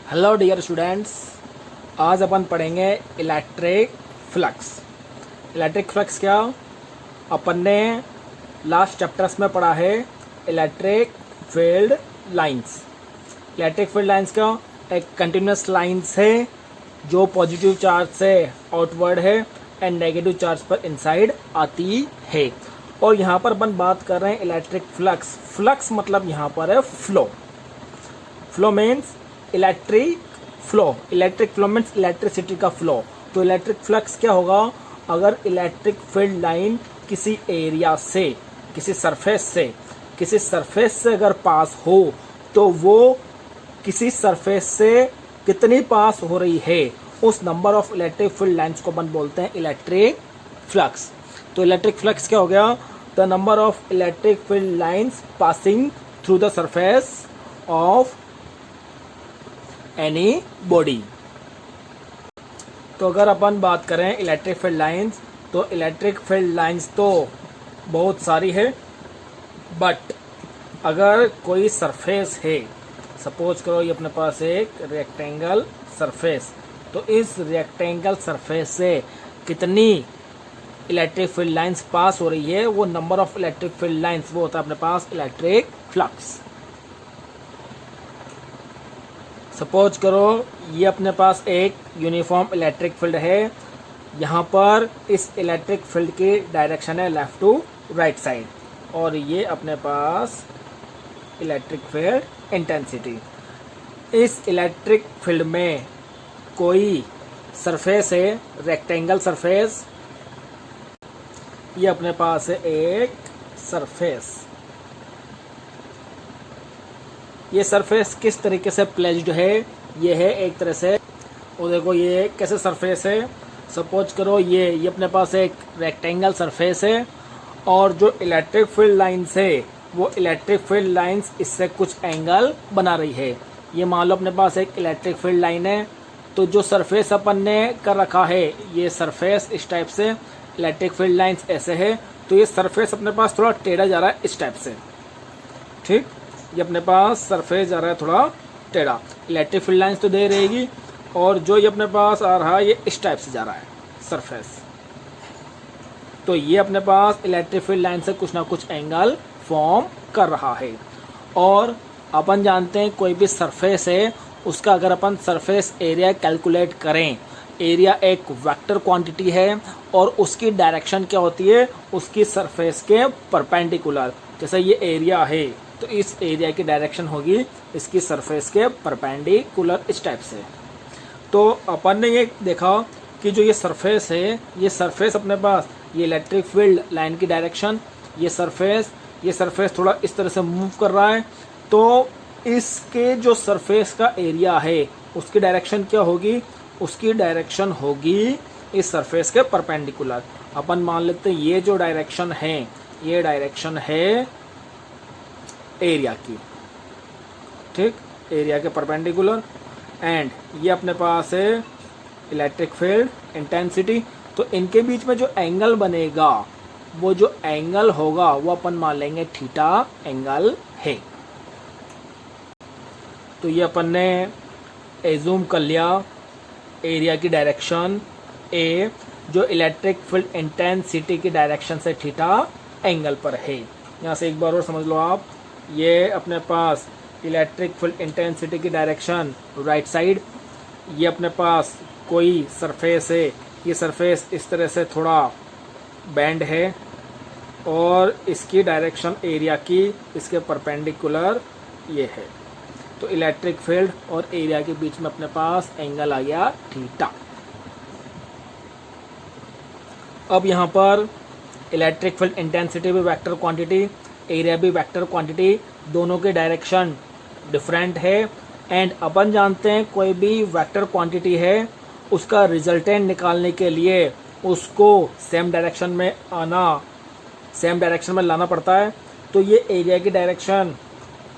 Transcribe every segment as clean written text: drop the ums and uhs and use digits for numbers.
Hello dear students, आज अपन पढ़ेंगे electric flux. Electric flux क्या, अपन ने लास्ट चैप्टर्स में पढ़ा है electric field lines. Electric field lines का एक कंटिन्यूस लाइंस है जो पॉजिटिव चार्ज से आउटवर्ड है एंड नेगेटिव चार्ज पर इनसाइड आती है। और यहाँ पर अपन बात कर रहे हैं इलेक्ट्रिक फ्लक्स। फ्लक्स मतलब यहाँ पर है flow. Flow means electric flow. Electric flow means electricity का फ्लो। तो इलेक्ट्रिक फ्लक्स क्या होगा, अगर इलेक्ट्रिक फील्ड लाइन किसी एरिया से, किसी सरफेस से अगर पास हो तो वो किसी सरफेस से कितनी पास हो रही है, उस number of electric field lines को अपन बोलते हैं इलेक्ट्रिक फ्लक्स। तो इलेक्ट्रिक फ्लक्स क्या हो गया, the number of electric field lines passing through the surface of any body. तो अगर अपन बात करें इलेक्ट्रिक फील्ड लाइंस, तो इलेक्ट्रिक फील्ड लाइंस तो बहुत सारी है, बट अगर कोई सरफेस है, सपोज करो ये अपने पास एक रेक्टेंगल सरफेस, तो इस रेक्टेंगल सरफेस से कितनी इलेक्ट्रिक फील्ड लाइंस पास हो रही है, वो number of electric field lines, वो होता है अपने पास इलेक्ट्रिक फ्लक्स। सपोज करो ये अपने पास एक यूनिफॉर्म इलेक्ट्रिक फील्ड है, यहाँ पर इस इलेक्ट्रिक फील्ड की डायरेक्शन है लेफ्ट टू राइट साइड, और ये अपने पास इलेक्ट्रिक फील्ड इंटेंसिटी। इस इलेक्ट्रिक फील्ड में कोई सरफेस है, रेक्टेंगल सरफेस, ये अपने पास है एक सरफेस। ये सरफेस किस तरीके से प्लेस्ड है, ये है एक तरह से, और देखो ये कैसे सरफेस है। सपोज करो ये अपने पास एक रेक्टेंगल सरफेस है, और जो इलेक्ट्रिक फील्ड लाइंस है वो इलेक्ट्रिक फील्ड लाइंस इससे कुछ एंगल बना रही है। ये मान लो अपने पास एक इलेक्ट्रिक फील्ड लाइन है, तो जो सरफेस अपन ने कर रखा है, ये सरफेस इस टाइप से, इलेक्ट्रिक फील्ड लाइंस ऐसे है, तो ये सरफेस अपने पास थोड़ा टेढ़ा जा रहा है इस टाइप से, ठीक। ये अपने पास सरफेस जा रहा है थोड़ा टेढ़ा, इलेक्ट्रिक फील्ड लाइंस तो दे रहेगी, और जो ये अपने पास आ रहा है ये इस टाइप से जा रहा है सरफेस, तो ये अपने पास इलेक्ट्रिक फील्ड लाइन से कुछ ना कुछ एंगल फॉर्म कर रहा है। और अपन जानते हैं कोई भी सरफेस है, उसका अगर अपन सरफेस एरिया कैलकुलेट करें, एरिया एक वेक्टर क्वांटिटी है, और उसकी डायरेक्शन क्या होती है, उसकी सरफेस के परपेंडिकुलर। जैसे ये एरिया है, तो इस एरिया की डायरेक्शन होगी इसकी सरफेस के परपेंडिकुलर इस टाइप से। तो अपन ने ये देखा कि जो ये सरफेस है, ये सरफेस अपने पास, ये इलेक्ट्रिक फील्ड लाइन की डायरेक्शन, ये सरफेस थोड़ा इस तरह से मूव कर रहा है, तो इसके जो सरफेस का एरिया है उसकी डायरेक्शन क्या होगी, उसकी डायरेक्शन होगी इस सरफेस के परपेंडिकुलर। अपन मान लेते हैं ये जो डायरेक्शन है, ये डायरेक्शन है एरिया की, ठीक, एरिया के परपेंडिकुलर, एंड ये अपने पास है इलेक्ट्रिक फील्ड इंटेंसिटी। तो इनके बीच में जो एंगल बनेगा, वो जो एंगल होगा वो अपन मान लेंगे थीटा एंगल है। तो ये अपन ने एज्यूम कर लिया एरिया की डायरेक्शन ए, जो इलेक्ट्रिक फील्ड इंटेंसिटी की डायरेक्शन से थीटा एंगल पर है। यहाँ से एक बार और समझ लो आप, ये अपने पास इलेक्ट्रिक फील्ड इंटेंसिटी की डायरेक्शन राइट साइड, ये अपने पास कोई सरफेस है, ये सरफेस इस तरह से थोड़ा बैंड है, और इसकी डायरेक्शन एरिया की इसके परपेंडिकुलर ये है। तो इलेक्ट्रिक फील्ड और एरिया के बीच में अपने पास एंगल आ गया थीटा। अब यहाँ पर इलेक्ट्रिक फील्ड इंटेंसिटी भी वेक्टर क्वांटिटी, एरिया भी वेक्टर क्वांटिटी, दोनों के डायरेक्शन डिफरेंट है, एंड अपन जानते हैं कोई भी वेक्टर क्वांटिटी है, उसका रिजल्टेंट निकालने के लिए उसको सेम डायरेक्शन में लाना पड़ता है। तो ये एरिया की डायरेक्शन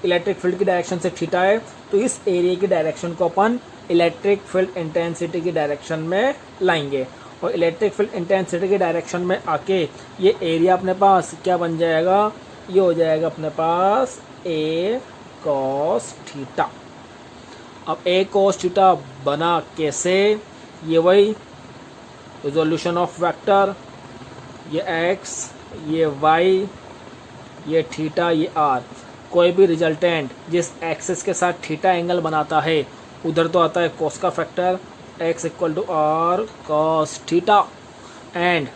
इलेक्ट्रिक फील्ड की डायरेक्शन से थीटा है, तो इस एरिया की डायरेक्शन को अपन इलेक्ट्रिक फील्ड इंटेंसिटी की डायरेक्शन में लाएंगे, और इलेक्ट्रिक फील्ड इंटेंसिटी की डायरेक्शन में आके ये एरिया अपने पास क्या बन जाएगा, ये हो जाएगा अपने पास ए कॉस थीटा। अब ए cos थीटा बना कैसे, ये वही रिजोल्यूशन ऑफ वेक्टर, ये x, ये y, ये थीटा, ये r, कोई भी रिजल्टेंट जिस एक्सिस के साथ थीटा एंगल बनाता है उधर तो आता है cos का factor x equal to r cos theta, and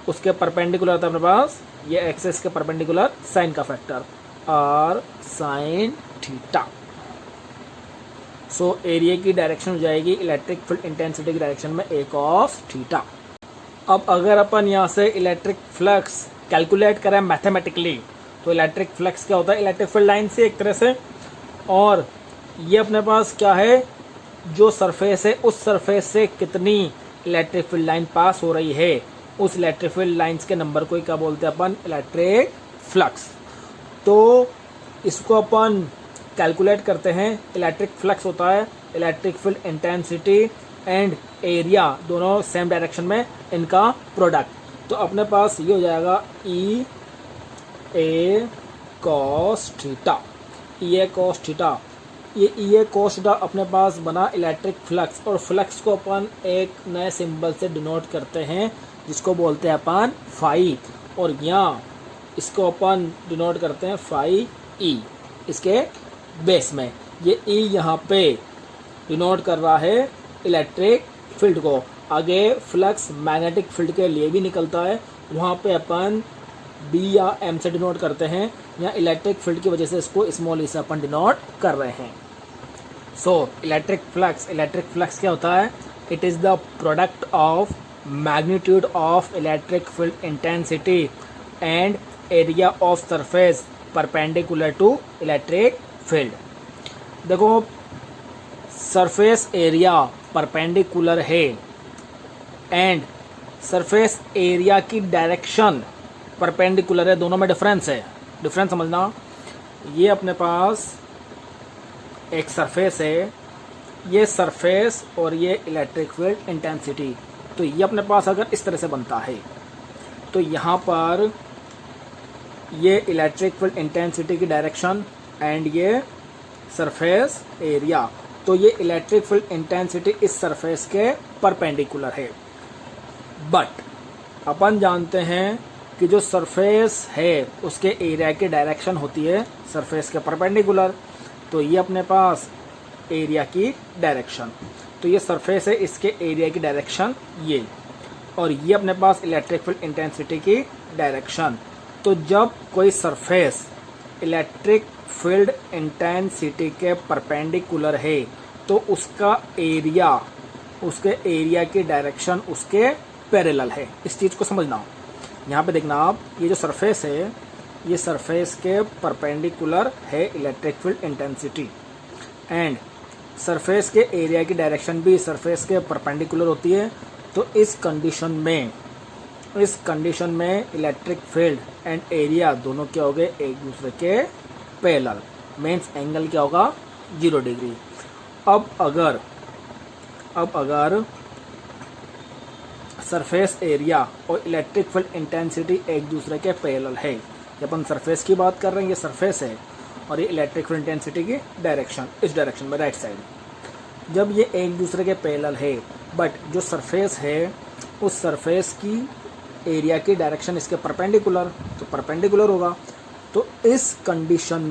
उसके परपेंडिकुलर था अपने पास ये एक्सिस के परपेंडिकुलर साइन का फैक्टर r साइन थीटा। सो एरिया की डायरेक्शन हो जाएगी इलेक्ट्रिक फील्ड इंटेंसिटी की डायरेक्शन में a cos थीटा। अब अगर अपन यहाँ से इलेक्ट्रिक फ्लक्स कैलकुलेट करें मैथमेटिकली तो इलेक्ट्रिक फ्लक्स क्या होता है, इलेक्ट्रिक फील्ड लाइन से एक तरह से, और ये अपने पास क्या है, जो सरफेस है उस सरफेस से कितनी इलेक्ट्रिक फील्ड लाइन पास हो रही है, उस इलेक्ट्रिक फील्ड लाइंस के नंबर को ही क्या बोलते हैं अपन, इलेक्ट्रिक फ्लक्स। तो इसको अपन कैलकुलेट करते हैं, इलेक्ट्रिक फ्लक्स होता है electric field intensity and area दोनों सेम डायरेक्शन में इनका प्रोडक्ट। तो अपने पास ये हो जाएगा ई ए कॉस थीटा, ई ए कॉस थीटा, ये ई ए कॉस थीटा अपने पास बना इलेक्ट्रिक फ्लक्स, और फ्लक्स को अपन एक नए सिंबल से डिनोट करते हैं जिसको बोलते हैं अपन फाई, और यहाँ इसको अपन डिनोट करते हैं फाई ई इसके बेस में। ये ई यहाँ पे डिनोट कर रहा है इलेक्ट्रिक फील्ड को। आगे फ्लक्स मैग्नेटिक फील्ड के लिए भी निकलता है, वहाँ पे अपन बी या एम से डिनोट करते हैं, यहाँ इलेक्ट्रिक फील्ड की वजह से इसको स्मॉल ई से अपन डिनोट कर रहे हैं। सो इलेक्ट्रिक फ्लक्स क्या होता है, it is the product of magnitude of electric field intensity and area of surface perpendicular to electric field. देखो सरफेस एरिया परपेंडिकुलर है एंड सरफेस एरिया की डायरेक्शन परपेंडिकुलर है, दोनों में डिफरेंस है, डिफरेंस समझना। ये अपने पास एक सरफेस है, ये सरफेस और ये इलेक्ट्रिक फील्ड इंटेंसिटी, तो ये अपने पास अगर इस तरह से बनता है तो यहाँ पर ये इलेक्ट्रिक फील्ड इंटेंसिटी की डायरेक्शन एंड ये सरफेस एरिया, तो ये इलेक्ट्रिक फील्ड इंटेंसिटी इस सरफेस के परपेंडिकुलर है। बट अपन जानते हैं कि जो सरफेस है उसके एरिया की डायरेक्शन होती है सरफेस के परपेंडिकुलर, तो ये अपने पास एरिया की डायरेक्शन, तो ये सरफेस है इसके एरिया की डायरेक्शन ये, और ये अपने पास इलेक्ट्रिक फील्ड इंटेंसिटी की डायरेक्शन। तो जब कोई सरफेस इलेक्ट्रिक फील्ड इंटेंसिटी के परपेंडिकुलर है तो उसका एरिया, उसके एरिया की डायरेक्शन उसके पैरेलल है। इस चीज़ को समझना। यहाँ पे देखना आप, ये जो सरफेस है ये सरफेस के परपेंडिकुलर है electric field intensity, and surface के एरिया की डायरेक्शन भी सरफेस के परपेंडिकुलर होती है। तो इस कंडीशन में इलेक्ट्रिक फील्ड एंड एरिया दोनों क्या हो गए, एक दूसरे के पैरेलल, मीन्स एंगल क्या होगा, 0 डिग्री। अब अगर सरफेस एरिया और इलेक्ट्रिक फील्ड इंटेंसिटी एक दूसरे के पैरेलल है, जब अपन सरफेस की बात कर रहे हैं, ये सरफेस है और ये इलेक्ट्रिक फील्ड इंटेंसिटी की डायरेक्शन इस डायरेक्शन में राइट साइड, जब ये एक दूसरे के पैरेलल है बट जो सरफेस है उस सरफेस की एरिया की डायरेक्शन इसके परपेंडिकुलर, तो परपेंडिकुलर होगा। तो इस कंडीशन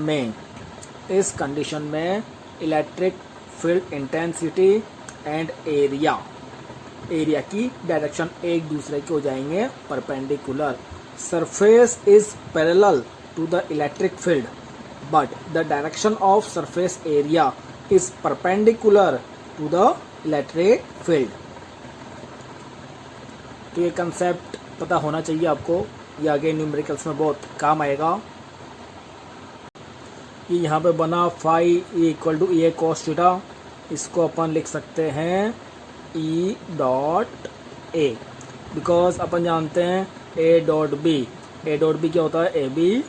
में electric field intensity and area की डायरेक्शन एक दूसरे के हो जाएंगे perpendicular. Surface is parallel to the electric field but the direction of surface area is perpendicular to the electric field. तो ये कंसेप्ट पता होना चाहिए आपको, ये आगे न्यूमेरिकल्स में बहुत काम आएगा। ये यहाँ पे बना phi equal to A cos theta, इसको अपन लिख सकते हैं ई डॉट ए, बिकॉज अपन जानते हैं ए डॉट बी क्या होता है, ए बी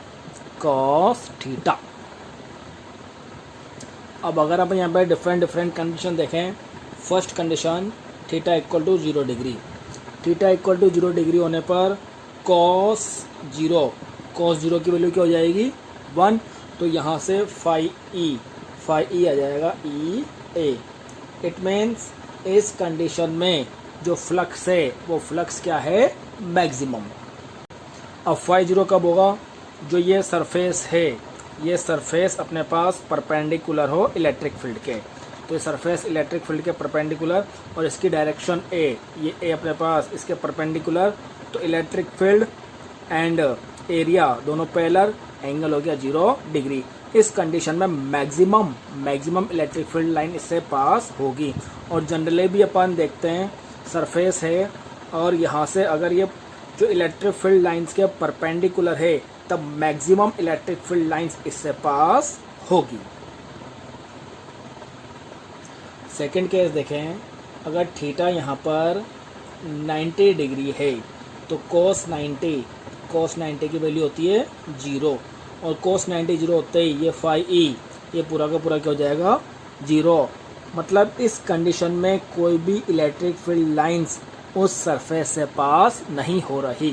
कॉस थीटा। अब अगर अपन यहाँ पे डिफरेंट कंडीशन देखें, first condition theta equal to 0 degree, theta equal to 0 degree होने पर कॉस जीरो की वैल्यू क्या हो जाएगी, 1, तो यहाँ से फाई ई आ जाएगा ई ए। इट मीन्स इस कंडीशन में जो फ्लक्स है वो फ्लक्स क्या है, मैक्सिमम। अब फाई जीरो कब होगा, जो ये सरफेस है, ये सरफेस अपने पास परपेंडिकुलर हो इलेक्ट्रिक फील्ड के। तो ये सरफेस इलेक्ट्रिक फील्ड के परपेंडिकुलर और इसकी डायरेक्शन ए, ये ए अपने पास इसके परपेंडिकुलर, तो इलेक्ट्रिक फील्ड एंड एरिया दोनों पैरेलल, एंगल हो गया 0 डिग्री। इस कंडीशन में मैक्सिमम इलेक्ट्रिक फील्ड लाइन इससे पास होगी। और जनरली भी अपन देखते हैं सरफेस है और यहाँ से अगर ये जो इलेक्ट्रिक फील्ड लाइंस के परपेंडिकुलर है तब मैक्सिमम इलेक्ट्रिक फील्ड लाइंस इससे पास होगी। सेकंड केस देखें, अगर थीटा यहाँ पर 90 डिग्री है तो cos 90 की वैल्यू होती है 0 और cos 90 0 होते ही ये फाई ई ये पूरा का पूरा क्या हो जाएगा 0। मतलब इस कंडीशन में कोई भी इलेक्ट्रिक फील्ड लाइंस उस सरफेस से पास नहीं हो रही।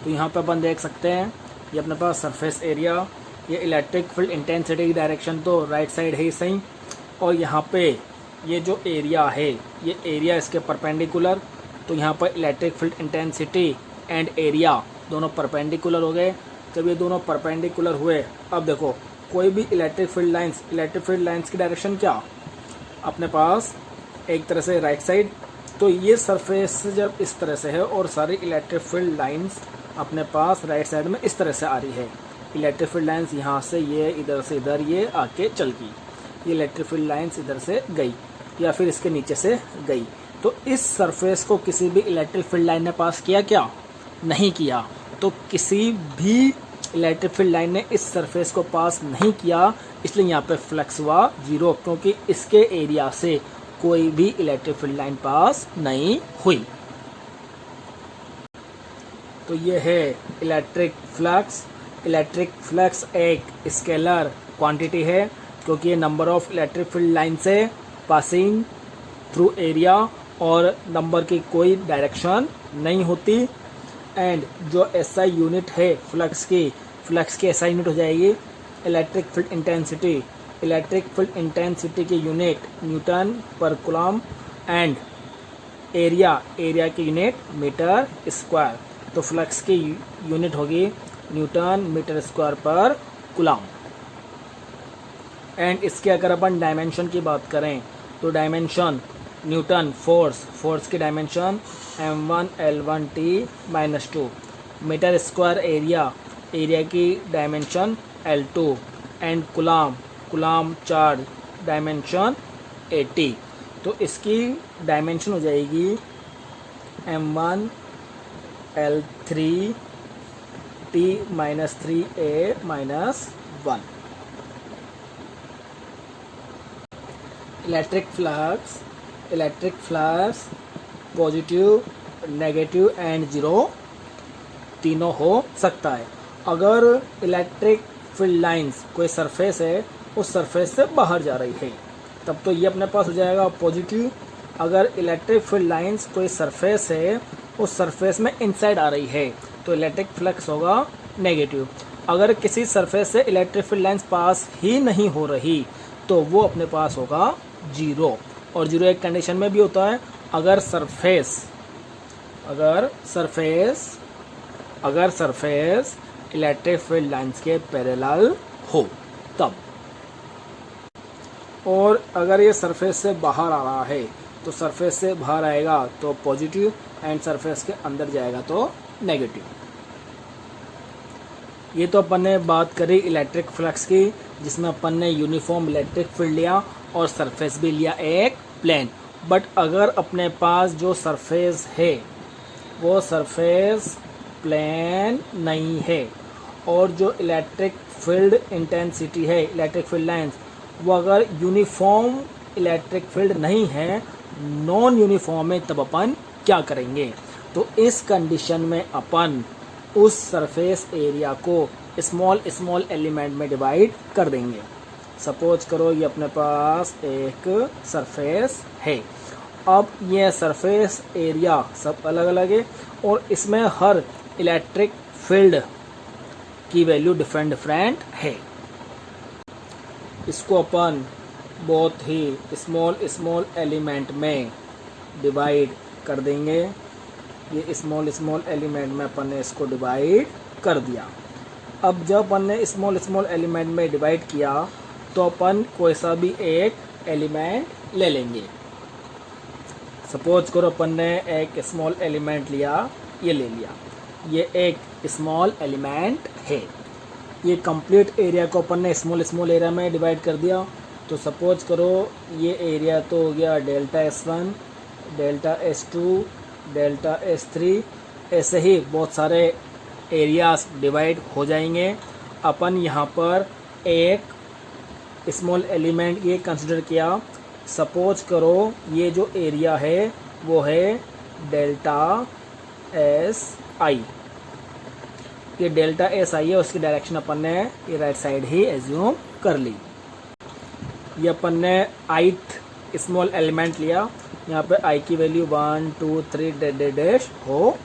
तो यहाँ पे अपन देख सकते हैं ये अपने पास सरफेस एरिया, ये इलेक्ट्रिक फील्ड इंटेंसिटी की डायरेक्शन तो राइट साइड है ही सही, और यहाँ पे ये जो एरिया है ये एरिया इसके परपेंडिकुलर, तो यहाँ पर electric field intensity and area दोनों परपेंडिकुलर हो गए। जब ये दोनों परपेंडिकुलर हुए, अब देखो कोई भी इलेक्ट्रिक फील्ड लाइंस की डायरेक्शन क्या अपने पास एक तरह से राइट साइड, तो ये सरफेस जब इस तरह से है और सारी इलेक्ट्रिक फील्ड लाइंस अपने पास राइट साइड में इस तरह से आ रही है। इलेक्ट्रिक फील्ड लाइंस यहाँ से ये इधर से इधर ये आके चल गई, ये इलेक्ट्रिक फील्ड लाइंस इधर से गई या फिर इसके नीचे से गई। तो इस सरफेस को किसी भी इलेक्ट्रिक फील्ड लाइन ने पास किया क्या, नहीं किया। तो किसी भी इलेक्ट्रिक फील्ड लाइन ने इस सरफेस को पास नहीं किया, इसलिए यहाँ पे फ्लक्स हुआ 0, क्योंकि इसके एरिया से कोई भी इलेक्ट्रिक फील्ड लाइन पास नहीं हुई। तो ये है इलेक्ट्रिक फ्लक्स। इलेक्ट्रिक फ्लक्स एक स्केलर क्वांटिटी है क्योंकि ये number of electric field line से पासिंग थ्रू एरिया और नंबर की कोई डायरेक्शन नहीं होती। एंड जो एसआई यूनिट है फ्लक्स की एसआई यूनिट हो जाएगी electric field intensity. Electric field intensity की यूनिट न्यूटन पर कूलम एंड एरिया की यूनिट मीटर स्क्वायर। तो फ्लक्स की यूनिट होगी न्यूटन मीटर स्क्वायर पर कूलम। एंड इसके अगर अपन डायमेंशन की बात करें तो डायमेंशन न्यूटन फोर्स की dimension m1 L1 T -2, metre square area की dimension L2 and coulomb charge dimension 80। तो इसकी डायमेंशन हो जाएगी m1 L3 T -3A -1। Electric flux positive, negative and 0 तीनों हो सकता है। अगर इलेक्ट्रिक फील्ड लाइंस कोई सरफेस है उस सरफेस से बाहर जा रही है तब तो ये अपने पास हो जाएगा पॉजिटिव। अगर इलेक्ट्रिक फील्ड लाइंस कोई सरफेस है उस सरफेस में इनसाइड आ रही है तो इलेक्ट्रिक फ्लक्स होगा नेगेटिव। अगर किसी सरफेस से इलेक्ट्रिक फील्ड लाइंस पास ही नहीं हो रही तो वो अपने पास होगा 0। और 0 एक कंडीशन में भी होता है अगर सरफेस इलेक्ट्रिक फील्ड लाइंस के पैरेलल हो तब। और अगर ये सरफेस से बाहर आ रहा है तो सरफेस से बाहर आएगा तो पॉजिटिव एंड सरफेस के अंदर जाएगा तो नेगेटिव। ये तो अपन ने बात करी इलेक्ट्रिक फ्लक्स की जिसमें अपन ने यूनिफॉर्म इलेक्ट्रिक फील्ड लिया और सरफेस भी लिया एक प्लेन। बट अगर अपने पास जो सरफेस है वो सरफेस प्लेन नहीं है और जो इलेक्ट्रिक फील्ड इंटेंसिटी है इलेक्ट्रिक फील्ड लाइंस वो अगर यूनिफॉर्म इलेक्ट्रिक फील्ड नहीं है, नॉन यूनिफॉर्म है, तब अपन क्या करेंगे। तो इस कंडीशन में अपन उस सरफेस एरिया को स्मॉल एलिमेंट में डिवाइड कर देंगे। सपोज करो ये अपने पास एक सरफेस है। अब ये सरफेस एरिया सब अलग अलग है और इसमें हर इलेक्ट्रिक फील्ड की वैल्यू डिफरेंट है। इसको अपन बहुत ही स्मॉल एलिमेंट में डिवाइड कर देंगे। ये स्मॉल एलिमेंट में अपन ने इसको डिवाइड कर दिया। अब जब अपन ने स्मॉल एलिमेंट में डिवाइड किया तो अपन कोई सा भी एक एलिमेंट ले लेंगे। सपोज करो अपन ने एक स्मॉल एलिमेंट लिया, ये ले लिया, ये एक स्मॉल एलिमेंट है। ये कंप्लीट एरिया को अपन ने स्मॉल एरिया में डिवाइड कर दिया। तो सपोज करो ये एरिया तो हो गया delta S1, delta S2, delta S3, ऐसे ही बहुत सारे एरियाज डिवाइड हो जाएंगे। अपन यहाँ पर एक स्मॉल एलिमेंट ये कंसिडर किया। सपोज करो ये जो एरिया है वो है डेल्टा SI। ये डेल्टा SI है, उसकी डायरेक्शन अपन ने ये राइट साइड ही एज्यूम कर ली। ये अपन ने ith स्मॉल एलिमेंट लिया, यहाँ पे I की वैल्यू 1 2 3 डैश हो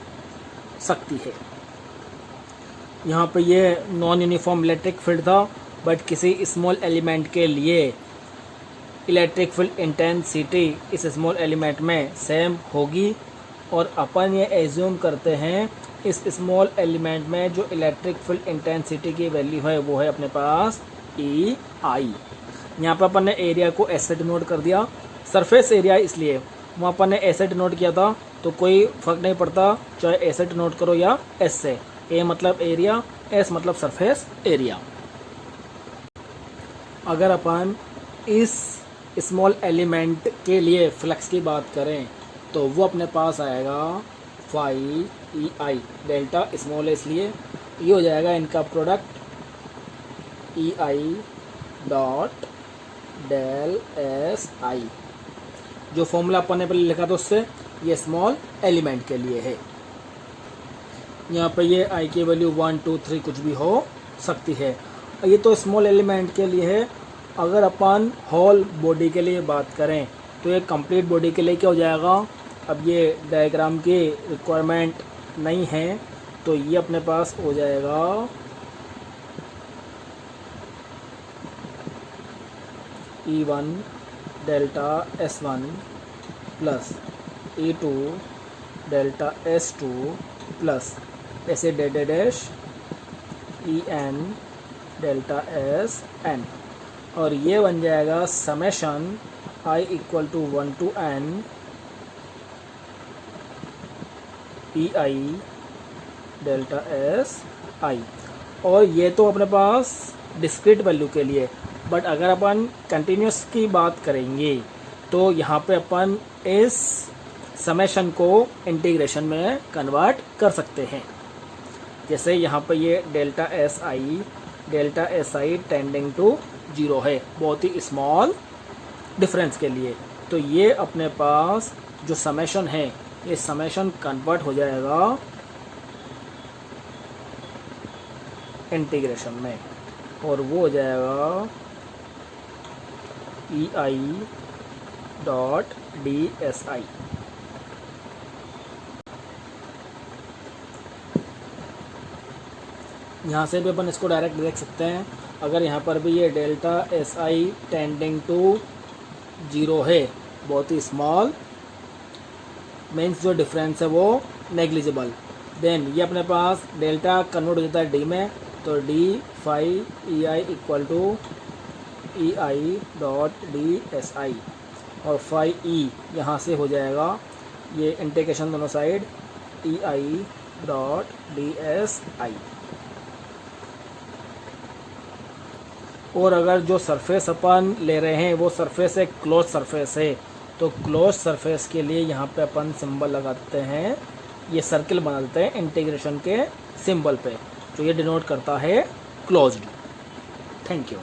सकती है। यहाँ पे ये नॉन यूनिफॉर्म इलेक्ट्रिक फील्ड था, बट किसी स्मॉल एलिमेंट के लिए इलेक्ट्रिक फील्ड इंटेंसिटी इस स्मॉल एलिमेंट में सेम होगी। और अपन ये एज्यूम करते हैं इस स्मॉल एलिमेंट में जो इलेक्ट्रिक फील्ड इंटेंसिटी की वैल्यू है वो है अपने पास EI। यहाँ पर अपन ने एरिया को ऐसे डिनोट कर दिया, सरफेस एरिया, इसलिए वहाँ अपन ने ऐसे डिनोट किया था तो कोई फर्क नहीं पड़ता चाहे ऐसे डिनोट करो या S से। A मतलब एरिया, S मतलब सरफेस एरिया। अगर अपन इस स्मॉल एलिमेंट के लिए फ्लक्स की बात करें तो वो अपने पास आएगा फाई EI, डेल्टा स्मॉल है इसलिए ये हो जाएगा इनका product EI dot del SI। जो फॉर्मूला अपन ने पहले लिखा था उससे ये स्मॉल एलिमेंट के लिए है। यहाँ पे ये I की वैल्यू 1 2 3 कुछ भी हो सकती है। ये तो स्मॉल एलिमेंट के लिए है। अगर अपन होल बॉडी के लिए बात करें तो ये कंप्लीट बॉडी के लिए क्या हो जाएगा। अब ये डायग्राम की रिक्वायरमेंट नहीं है तो ये अपने पास हो जाएगा E1 delta S1 plus E2 delta S2 plus ऐसे डैश EN डेल्टा SN। और ये बन जाएगा summation I equal to 1 to N EI delta SI। और ये तो अपने पास डिस्क्रीट वैल्यू के लिए, बट अगर अपन कंटिन्यूस की बात करेंगे तो यहाँ पे अपन इस समेशन को इंटीग्रेशन में कन्वर्ट कर सकते हैं। जैसे यहाँ पे ये डेल्टा SI टेंडिंग टू 0 है, बहुत ही स्मॉल डिफरेंस के लिए। तो ये अपने पास जो समेशन है ये समेशन कन्वर्ट हो जाएगा इंटीग्रेशन में और वो हो जाएगा EI डॉट DSI। यहाँ से भी अपन इसको डायरेक्ट देख सकते हैं। अगर यहाँ पर भी ये डेल्टा SI टेंडिंग टू 0 है, बहुत ही स्मॉल, मीन्स जो डिफरेंस है वो नेग्लिजिबल, देन ये अपने पास डेल्टा कन्वर्ट हो जाता है D में, तो D phi EI equal to EI dot DSI और फाई E यहाँ से हो जाएगा ये इंटीग्रेशन दोनों साइड EI डॉट DSI। और अगर जो सरफेस अपन ले रहे हैं वो सरफेस एक क्लोज सरफेस है तो क्लोज सरफेस के लिए यहाँ पे अपन सिंबल लगाते हैं, ये सर्किल बना देते हैं इंटीग्रेशन के सिंबल पे, तो ये डिनोट करता है क्लोज्ड। Thank you.